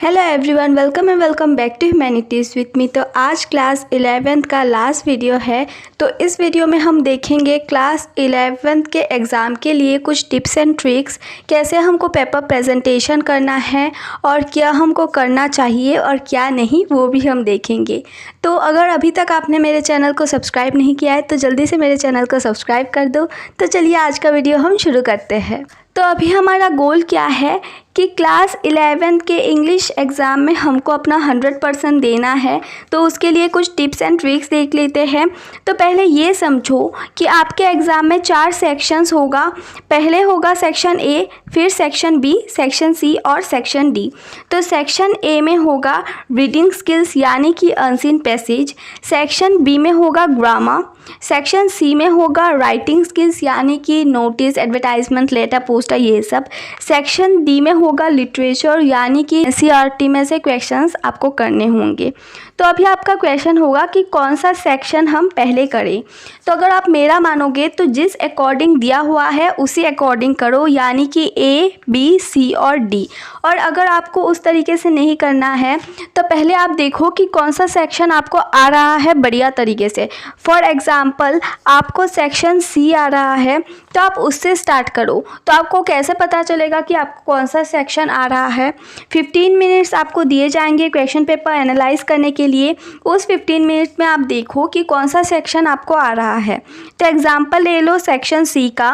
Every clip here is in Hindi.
Hello everyone, welcome back to humanities with me. तो आज क्लास 11th का लास्ट वीडियो है। तो इस वीडियो में हम देखेंगे क्लास 11th के एग्ज़ाम के लिए कुछ टिप्स एंड ट्रिक्स, कैसे हमको पेपर प्रेजेंटेशन करना है और क्या हमको करना चाहिए और क्या नहीं, वो भी हम देखेंगे। तो अगर अभी तक आपने मेरे चैनल को सब्सक्राइब नहीं किया है तो जल्दी से मेरे चैनल को सब्सक्राइब कर दो। तो चलिए आज का वीडियो हम शुरू करते हैं। तो अभी हमारा गोल क्या है कि क्लास 11th के इंग्लिश एग्ज़ाम में हमको अपना 100% देना है। तो उसके लिए कुछ टिप्स एंड ट्रिक्स देख लेते हैं। तो पहले ये समझो कि आपके एग्ज़ाम में 4 सेक्शंस होगा। पहले होगा सेक्शन ए, फिर सेक्शन बी, सेक्शन सी और सेक्शन डी। तो सेक्शन ए में होगा रीडिंग स्किल्स यानी कि अनसीन पैसेज। सेक्शन बी में होगा ग्रामर। सेक्शन सी में होगा राइटिंग स्किल्स यानी कि नोटिस, एडवर्टाइजमेंट, लेटर, पोस्टर, ये सब। सेक्शन डी में होगा लिटरेचर यानी कि एनसीईआरटी में से क्वेश्चंस आपको करने होंगे। तो अभी आपका क्वेश्चन होगा कि कौन सा सेक्शन हम पहले करें। तो अगर आप मेरा मानोगे तो जिस अकॉर्डिंग दिया हुआ है उसी अकॉर्डिंग करो, यानी कि ए, बी, सी और डी। और अगर आपको उस तरीके से नहीं करना है तो पहले आप देखो कि कौन सा सेक्शन आपको आ रहा है बढ़िया तरीके से। फॉर एग्ज़ाम्पल आपको सेक्शन सी आ रहा है तो आप उससे स्टार्ट करो। तो आपको कैसे पता चलेगा कि आपको कौन सा सेक्शन आ रहा है? 15 मिनट्स आपको दिए जाएंगे क्वेश्चन पेपर एनालाइज करने के लिए। उस 15 मिनट में आप देखो कि कौन सा सेक्शन आपको आ रहा है। तो एग्जाम्पल ले लो सेक्शन सी का।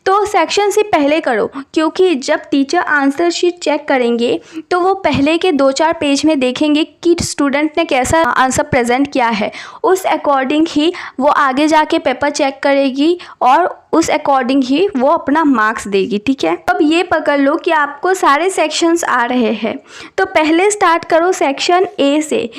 तो सेक्शन सी पहले करो, क्योंकि जब टीचर आंसर शीट चेक करेंगे तो वो पहले के 2-4 पेज में देखेंगे कि स्टूडेंट ने कैसा आंसर प्रेजेंट किया है। उस अकॉर्डिंग ही वो आगे जाके पेपर चेक करेगी और उस अकॉर्डिंग ही वो अपना मार्क्स देगी। ठीक है, अब ये पकड़ लो कि आपको सारे सेक्शंस आ रहे हैं। तो पहले स्टार्ट करो सेक्शन ए से।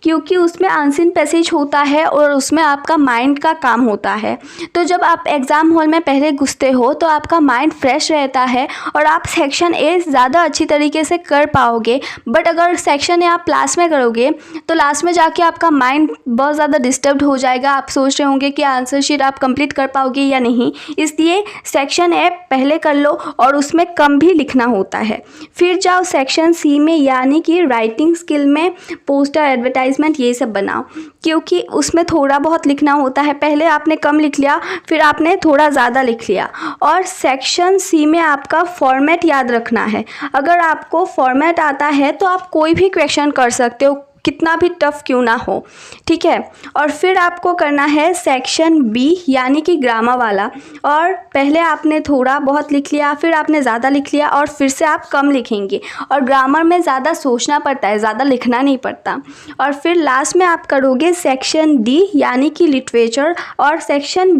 क्योंकि उसमें अनसीन पैसेज होता है और उसमें आपका माइंड का काम होता है। तो जब आप एग्ज़ाम हॉल में पहले घुसते हो तो आपका माइंड फ्रेश रहता है और आप सेक्शन ए ज़्यादा अच्छी तरीके से कर पाओगे। बट अगर सेक्शन ए आप लास्ट में करोगे तो लास्ट में जाके आपका माइंड बहुत ज़्यादा डिस्टर्ब हो जाएगा। आप सोच रहे होंगे कि आंसर शीट आप कंप्लीट कर पाओगे या नहीं। इसलिए सेक्शन ए पहले कर लो और उसमें कम भी लिखना होता है। फिर जाओ सेक्शन सी में, यानी कि राइटिंग स्किल में पोस्टर, एडवर्टाइजमेंट, ये सब बनाओ, क्योंकि उसमें थोड़ा बहुत लिखना होता है। पहले आपने कम लिख लिया, फिर आपने थोड़ा ज़्यादा लिख लिया। और सेक्शन सी में आपका फॉर्मेट याद रखना है। अगर आपको फॉर्मेट आता है तो आप कोई भी क्वेश्चन कर सकते हो, कितना भी टफ क्यों ना हो। ठीक है, और फिर आपको करना है सेक्शन बी यानी कि ग्रामर वाला। और पहले आपने थोड़ा बहुत लिख लिया, फिर आपने ज़्यादा लिख लिया और फिर से आप कम लिखेंगे। और ग्रामर में ज़्यादा सोचना पड़ता है, ज़्यादा लिखना नहीं पड़ता। और फिर लास्ट में आप करोगे सेक्शन डी यानी कि लिटरेचर। और सेक्शन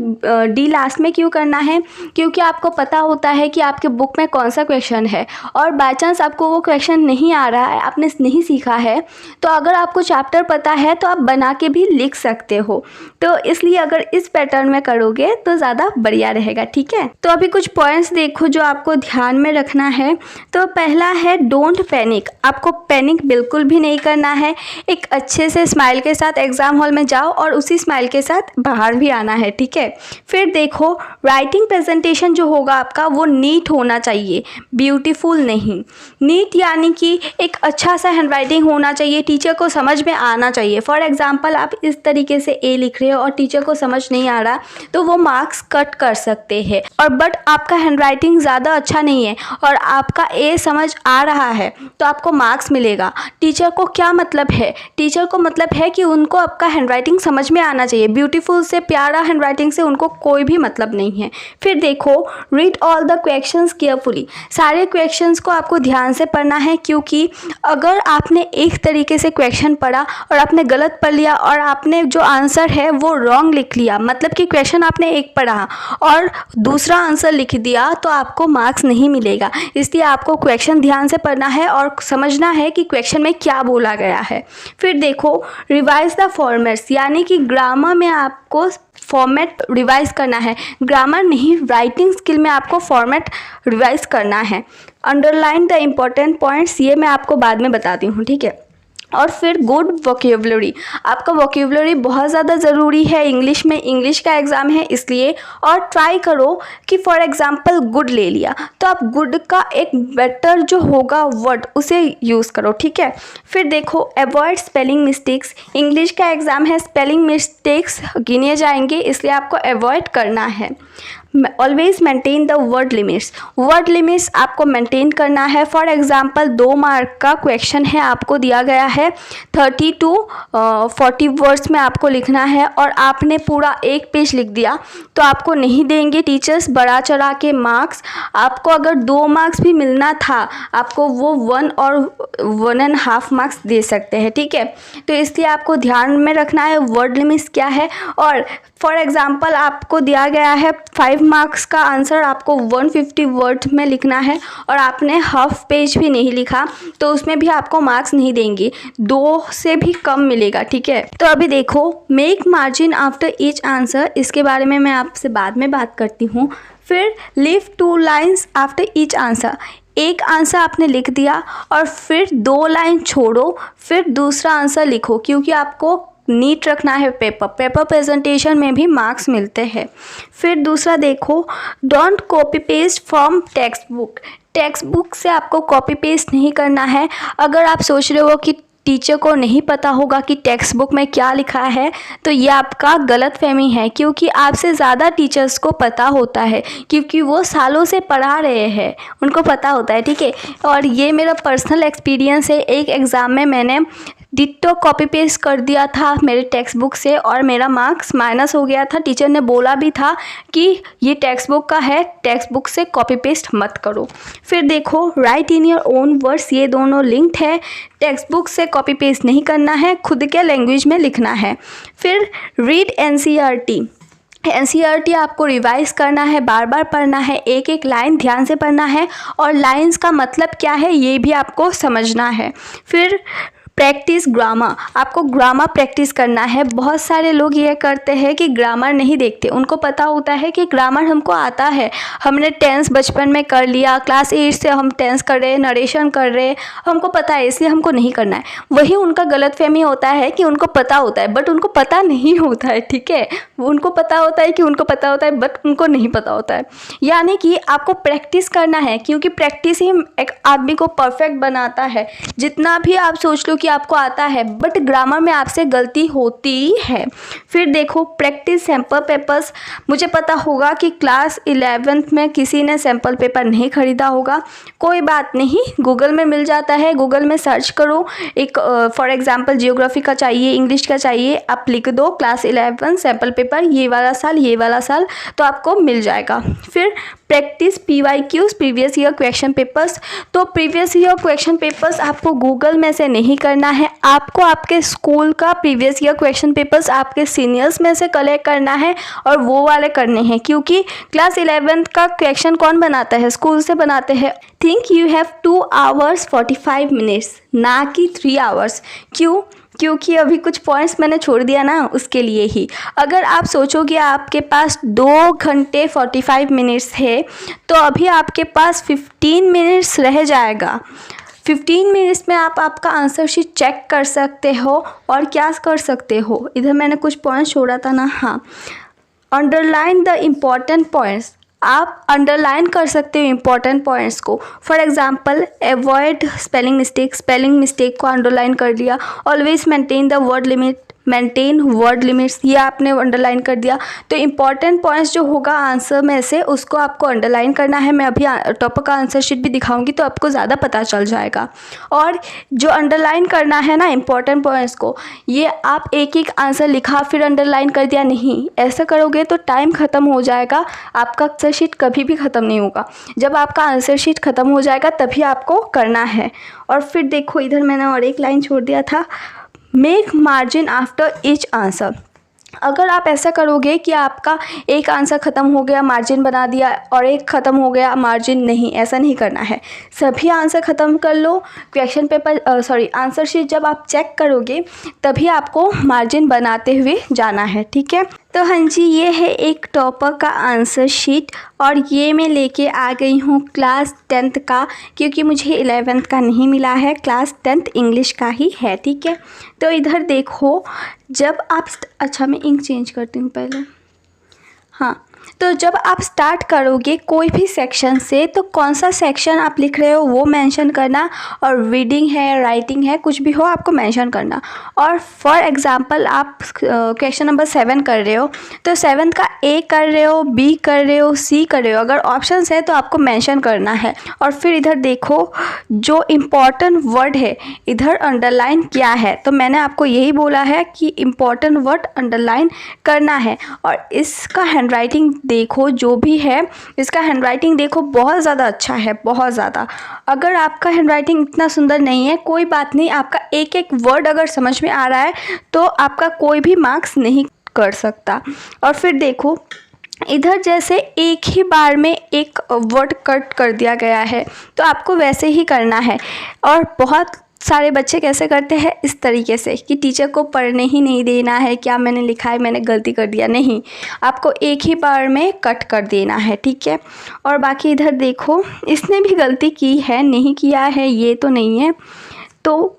डी लास्ट में क्यों करना है? क्योंकि आपको पता होता है कि आपके बुक में कौन सा क्वेश्चन है और बाई चांस आपको वो क्वेश्चन नहीं आ रहा है, आपने नहीं सीखा है, तो अगर आपको चैप्टर पता है तो आप बना के भी लिख सकते हो। तो इसलिए अगर इस पैटर्न में करोगे तो ज़्यादा बढ़िया रहेगा। ठीक है, तो अभी कुछ पॉइंट्स देखो जो आपको ध्यान में रखना है। तो पहला है डोंट पैनिक। आपको पैनिक बिल्कुल भी नहीं करना है। एक अच्छे से स्माइल के साथ एग्ज़ाम हॉल में जाओ और उसी स्माइल के साथ बाहर भी आना है। ठीक है, फिर देखो राइटिंग प्रेजेंटेशन जो होगा आपका वो नीट होना चाहिए, ब्यूटीफुल नहीं। नीट यानी कि एक अच्छा सा हैंड राइटिंग होना चाहिए, टीचर को समझ में आना चाहिए। फॉर एग्जाम्पल आप इस तरीके से ए लिख रहे हो और टीचर को समझ नहीं आ रहा तो वो मार्क्स कट कर सकते हैं। और बट आपका हैंड राइटिंग ज़्यादा अच्छा नहीं है और आपका ए समझ आ रहा है तो आपको मार्क्स मिलेगा। टीचर को क्या मतलब है? टीचर को मतलब है कि उनको आपका हैंड राइटिंग समझ में आना चाहिए। ब्यूटीफुल से, प्यारा हैंड राइटिंग से उनको कोई भी मतलब नहीं है। फिर देखो read all the questions carefully. सारे क्वेश्चंस को आपको ध्यान से पढ़ना है, क्योंकि अगर आपने एक तरीके से क्वेश्चन पढ़ा और आपने गलत पढ़ लिया और आपने जो आंसर है वो रॉन्ग लिख लिया, मतलब कि क्वेश्चन आपने एक पढ़ा और दूसरा आंसर लिख दिया, तो आपको मार्क्स नहीं मिलेगा। इसलिए आपको क्वेश्चन ध्यान से पढ़ना है और समझना है कि क्वेश्चन में क्या बोला गया है। फिर देखो रिवाइज द फॉर्मेट्स, यानी कि ग्रामर में आपको फॉर्मेट रिवाइज करना है। ग्रामर नहीं, राइटिंग स्किल में आपको फॉर्मेट रिवाइज करना है। अंडरलाइन द इम्पोर्टेंट पॉइंट्स, ये मैं आपको बाद में बताती हूँ। ठीक है, और फिर गुड वोकेबलरी, आपका वोकेबलरी बहुत ज़्यादा ज़रूरी है इंग्लिश में, इंग्लिश का एग्ज़ाम है इसलिए। और ट्राई करो कि फॉर एग्ज़ाम्पल गुड ले लिया तो आप गुड का एक बेटर जो होगा वर्ड उसे यूज़ करो, ठीक है। फिर देखो अवॉइड स्पेलिंग मिस्टेक्स, इंग्लिश का एग्ज़ाम है, स्पेलिंग मिस्टेक्स गिने जाएंगे इसलिए आपको अवॉइड करना है। Always maintain the word limits, word limits आपको मेंटेन करना है। फॉर एग्जांपल 2 मार्क का क्वेश्चन है, आपको दिया गया है 30 to 40 वर्ड्स में आपको लिखना है और आपने पूरा 1 पेज लिख दिया तो आपको नहीं देंगे टीचर्स बढ़ा चढ़ा के मार्क्स। आपको अगर 2 मार्क्स भी मिलना था आपको वो 1 और 1.5 मार्क्स दे सकते हैं, ठीक है। तो इसलिए आपको ध्यान में रखना है वर्ड लिमिट्स क्या है। और फॉर एग्जांपल आपको दिया गया है 5 मार्क्स का आंसर आपको 150 वर्ड्स में लिखना है और आपने हाफ पेज भी नहीं लिखा तो उसमें भी आपको मार्क्स नहीं देंगे, 2 से भी कम मिलेगा, ठीक है। तो अभी देखो make margin after each answer, इसके बारे में मैं आपसे बाद में बात करती हूँ। फिर leave 2 lines after each answer, एक आंसर आपने लिख दिया और फिर 2 लाइन छोड़ो फिर दूसरा आंसर लिखो, क्योंकि आपको नीट रखना है पेपर प्रेजेंटेशन में भी मार्क्स मिलते हैं। फिर दूसरा देखो don't copy paste from text book से आपको कॉपी पेस्ट नहीं करना है। अगर आप सोच रहे हो कि टीचर को नहीं पता होगा कि टेक्स्ट बुक में क्या लिखा है तो ये आपका गलतफहमी है, क्योंकि आपसे ज़्यादा टीचर्स को पता होता है क्योंकि वो सालों से पढ़ा रहे हैं, उनको पता होता है, ठीक है। और ये मेरा पर्सनल एक्सपीरियंस है, एक एग्ज़ाम में मैंने डिट्टो कॉपी पेस्ट कर दिया था मेरे टेक्स्ट बुक से और मेरा मार्क्स माइनस हो गया था। टीचर ने बोला भी था कि ये टेक्स्ट बुक का है, टेक्स्ट बुक से कॉपी पेस्ट मत करो। फिर देखो right in your own words, ये दोनों लिंक्ड है, टेक्स्ट बुक से कॉपी पेस्ट नहीं करना है, खुद के लैंग्वेज में लिखना है। फिर रीड एनसीईआरटी आपको रिवाइज करना है, बार बार पढ़ना है, एक एक लाइन ध्यान से पढ़ना है और लाइंस का मतलब क्या है ये भी आपको समझना है। फिर प्रैक्टिस ग्रामर, आपको ग्रामर प्रैक्टिस करना है। बहुत सारे लोग ये करते हैं कि ग्रामर नहीं देखते, उनको पता होता है कि ग्रामर हमको आता है, हमने टेंस बचपन में कर लिया, क्लास 8 से हम टेंस कर रहे, नरेशन कर रहे, हमको पता है इसलिए हमको नहीं करना है। वही उनका गलतफहमी होता है कि उनको पता होता है बट उनको पता नहीं होता है, ठीक है। उनको पता होता है कि उनको पता होता है बट उनको नहीं पता होता है। यानी कि आपको प्रैक्टिस करना है, क्योंकि प्रैक्टिस ही एक आदमी को परफेक्ट बनाता है। जितना भी आप सोच लो कि आपको आता है बट ग्रामर में आपसे गलती होती है। फिर देखो प्रैक्टिस सैम्पल पेपर्स, मुझे पता होगा कि क्लास 11th में किसी ने सैम्पल पेपर नहीं खरीदा होगा, कोई बात नहीं, गूगल में मिल जाता है, गूगल में सर्च करो, एक फॉर एग्जांपल जियोग्राफी का चाहिए, इंग्लिश का चाहिए, आप लिख दो क्लास 11 सैम्पल पेपर ये वाला साल तो आपको मिल जाएगा। फिर practice PYQs previous year question papers, तो प्रीवियस ईयर क्वेश्चन पेपर्स आपको गूगल में से नहीं करना है, आपको आपके स्कूल का प्रीवियस ईयर क्वेश्चन पेपर्स आपके सीनियर्स में से कलेक्ट करना है और वो वाले करने हैं, क्योंकि क्लास 11 का क्वेश्चन कौन बनाता है, स्कूल से बनाते हैं। Think you have 2 hours 45 minutes ना कि 3 hours। क्यों? क्योंकि अभी कुछ पॉइंट्स मैंने छोड़ दिया ना, उसके लिए ही। अगर आप सोचोगे आपके पास 2 घंटे 45 मिनट्स है तो अभी आपके पास 15 मिनट्स रह जाएगा। 15 मिनट्स में आप आपका आंसर शीट चेक कर सकते हो और क्या कर सकते हो, इधर मैंने कुछ पॉइंट्स छोड़ा था ना, हाँ, अंडरलाइन द इम्पॉर्टेंट पॉइंट्स, आप अंडरलाइन कर सकते हो इम्पॉर्टेंट पॉइंट्स को। For example avoid spelling mistake को अंडरलाइन कर लिया, always maintain the word limits ये आपने अंडरलाइन कर दिया। तो इम्पॉर्टेंट पॉइंट्स जो होगा आंसर में से उसको आपको अंडरलाइन करना है। मैं अभी टॉपिक का आंसर शीट भी दिखाऊंगी तो आपको ज़्यादा पता चल जाएगा। और जो अंडरलाइन करना है ना इम्पॉर्टेंट पॉइंट्स को, ये आप एक एक आंसर लिखा फिर अंडरलाइन कर दिया नहीं, ऐसा करोगे तो टाइम ख़त्म हो जाएगा, आपका आंसर शीट कभी भी ख़त्म नहीं होगा। जब आपका आंसर शीट ख़त्म हो जाएगा तभी आपको करना है। और फिर देखो इधर मैंने और एक लाइन छोड़ दिया था, make margin after each answer. अगर आप ऐसा करोगे कि आपका एक आंसर ख़त्म हो गया मार्जिन बना दिया और एक ख़त्म हो गया मार्जिन नहीं, ऐसा नहीं करना है। सभी आंसर ख़त्म कर लो, क्वेश्चन पेपर आंसर शीट जब आप चेक करोगे तभी आपको मार्जिन बनाते हुए जाना है, ठीक है। तो हाँ जी, ये है एक टॉपर का आंसर शीट और ये मैं लेके आ गई हूँ क्लास 10th का, क्योंकि मुझे 11th का नहीं मिला है, क्लास 10th इंग्लिश का ही है। ठीक है, तो इधर देखो, जब आप अच्छा मैं इंक चेंज करती हूँ पहले। हाँ, तो जब आप स्टार्ट करोगे कोई भी सेक्शन से, तो कौन सा सेक्शन आप लिख रहे हो वो मेंशन करना, और रीडिंग है, राइटिंग है, कुछ भी हो आपको मेंशन करना। और फॉर एग्जांपल आप क्वेश्चन नंबर 7 कर रहे हो, तो 7 का ए कर रहे हो, बी कर रहे हो, सी कर रहे हो, अगर ऑप्शंस है तो आपको मेंशन करना है। और फिर इधर देखो, जो इम्पॉर्टेंट वर्ड है इधर अंडरलाइन किया है, तो मैंने आपको यही बोला है कि इम्पॉर्टेंट वर्ड अंडरलाइन करना है। और इसका हैंडराइटिंग देखो, जो भी है इसका हैंडराइटिंग देखो, बहुत ज़्यादा अच्छा है, बहुत ज़्यादा। अगर आपका हैंडराइटिंग इतना सुंदर नहीं है, कोई बात नहीं, आपका एक एक वर्ड अगर समझ में आ रहा है तो आपका कोई भी मार्क्स नहीं कर सकता। और फिर देखो, इधर जैसे एक ही बार में एक वर्ड कट कर दिया गया है, तो आपको वैसे ही करना है। और बहुत सारे बच्चे कैसे करते हैं, इस तरीके से कि टीचर को पढ़ने ही नहीं देना है, क्या मैंने लिखा है, मैंने गलती कर दिया, नहीं, आपको एक ही बार में कट कर देना है। ठीक है, और बाकी इधर देखो, इसने भी गलती की है, नहीं किया है ये तो नहीं है। तो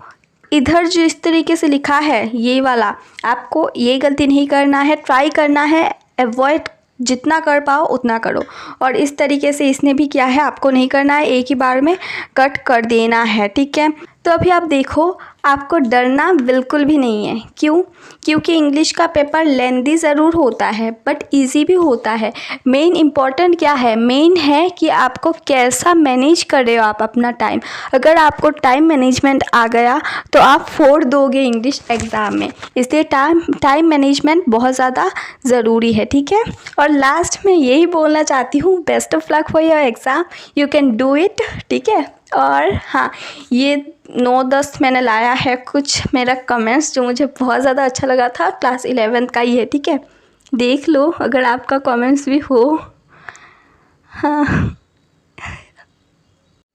इधर जो इस तरीके से लिखा है ये वाला, आपको ये गलती नहीं करना है, ट्राई करना है, अवॉइड जितना कर पाओ उतना करो। और इस तरीके से इसने भी किया है, आपको नहीं करना है, एक ही बार में कट कर देना है। ठीक है, तो अभी आप देखो, आपको डरना बिल्कुल भी नहीं है। क्यों? क्योंकि इंग्लिश का पेपर लेंदी ज़रूर होता है बट इजी भी होता है। मेन इम्पॉर्टेंट क्या है, मेन है कि आपको कैसा मैनेज कर रहे हो आप अपना टाइम। अगर आपको टाइम मैनेजमेंट आ गया तो आप फोड़ दोगे इंग्लिश एग्ज़ाम में, इसलिए टाइम मैनेजमेंट बहुत ज़्यादा ज़रूरी है। ठीक है, और लास्ट में यही बोलना चाहती हूँ, best of luck for your exam, you can do it. ठीक है, और हाँ, ये 9-10 मैंने लाया है कुछ मेरा कमेंट्स जो मुझे बहुत ज़्यादा अच्छा लगा था, क्लास 11th का ही है। ठीक है, देख लो अगर आपका कमेंट्स भी हो। हाँ,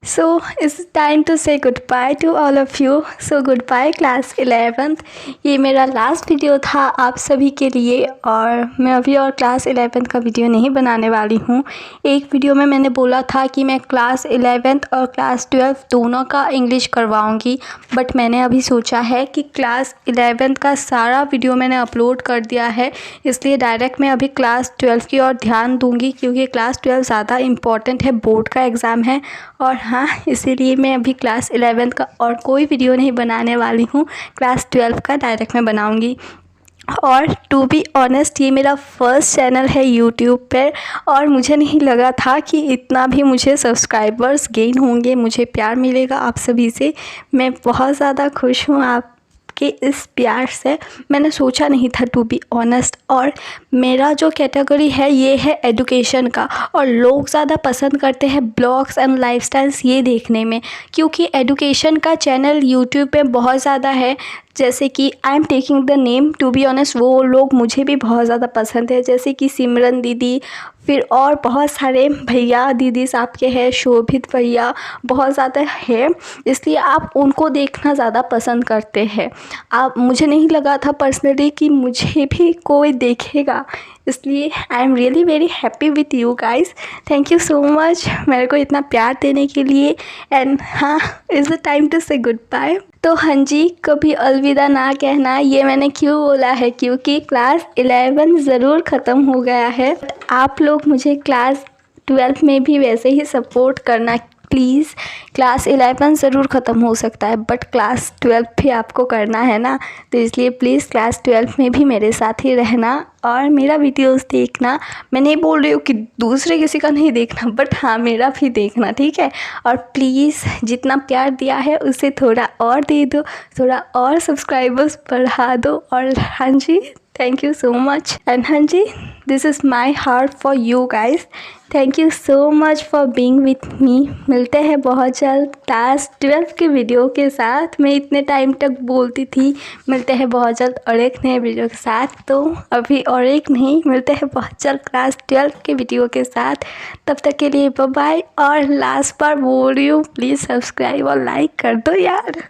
So it's time to say goodbye to all of you. So goodbye class 11th। ये मेरा लास्ट वीडियो था आप सभी के लिए, और मैं अभी और क्लास 11th का वीडियो नहीं बनाने वाली हूँ। एक वीडियो में मैंने बोला था कि मैं क्लास 11th और क्लास 12 दोनों का इंग्लिश करवाऊँगी, बट मैंने अभी सोचा है कि क्लास 11th का सारा वीडियो मैंने अपलोड कर दिया है, इसलिए डायरेक्ट मैं अभी क्लास 12 की ओर ध्यान दूँगी, क्योंकि क्लास 12 ज़्यादा इम्पॉर्टेंट है, बोर्ड का एग्ज़ाम है। और हाँ, इसीलिए मैं अभी क्लास 11th का और कोई वीडियो नहीं बनाने वाली हूँ, क्लास 12 का डायरेक्ट मैं बनाऊँगी। और टू बी ऑनेस्ट, ये मेरा फर्स्ट चैनल है यूट्यूब पर, और मुझे नहीं लगा था कि इतना भी मुझे सब्सक्राइबर्स गेन होंगे, मुझे प्यार मिलेगा आप सभी से। मैं बहुत ज़्यादा खुश हूँ आप कि इस प्यार से, मैंने सोचा नहीं था टू बी ऑनेस्ट। और मेरा जो कैटेगरी है ये है एजुकेशन का, और लोग ज़्यादा पसंद करते हैं ब्लॉग्स एंड लाइफस्टाइल्स ये देखने में, क्योंकि एजुकेशन का चैनल यूट्यूब पे बहुत ज़्यादा है। जैसे कि I am taking the name, to be honest वो लोग मुझे भी बहुत ज़्यादा पसंद है, जैसे कि सिमरन दीदी, फिर और बहुत सारे भैया दीदी साहब के हैं, शोभित भैया, बहुत ज़्यादा है, इसलिए आप उनको देखना ज़्यादा पसंद करते हैं। आप, मुझे नहीं लगा था पर्सनली कि मुझे भी कोई देखेगा, इसलिए I am really very happy with you guys. Thank you so much मेरे को इतना प्यार देने के लिए। एंड हाँ, इज़ द टाइम टू से गुड बाय। तो हाँ जी, कभी अलविदा ना कहना, ये मैंने क्यों बोला है, क्योंकि क्लास 11 ज़रूर ख़त्म हो गया है। आप लोग मुझे क्लास 12 में भी वैसे ही सपोर्ट करना प्लीज़। क्लास 11 ज़रूर ख़त्म हो सकता है बट क्लास 12 भी आपको करना है ना, तो इसलिए प्लीज़ क्लास 12 में भी मेरे साथ ही रहना और मेरा वीडियोस देखना। मैं नहीं बोल रही हूँ कि दूसरे किसी का नहीं देखना, बट हाँ, मेरा भी देखना, ठीक है। और प्लीज़ जितना प्यार दिया है उससे थोड़ा और दे दो, थोड़ा और सब्सक्राइबर्स बढ़ा दो। और हाँ जी, thank you so much. And हाँ जी, this is my heart for you guys. Thank you so much for being with me. मिलते हैं बहुत जल्द क्लास 12 के वीडियो के साथ। मैं इतने टाइम तक बोलती थी मिलते हैं बहुत जल्द और एक नए वीडियो के साथ, तो अभी और एक नहीं, मिलते हैं बहुत जल्द क्लास 12 के वीडियो के साथ। तब तक के लिए बाय बाय। और लास्ट बार बोल रही हूँ, प्लीज़ सब्सक्राइब और लाइक कर दो यार।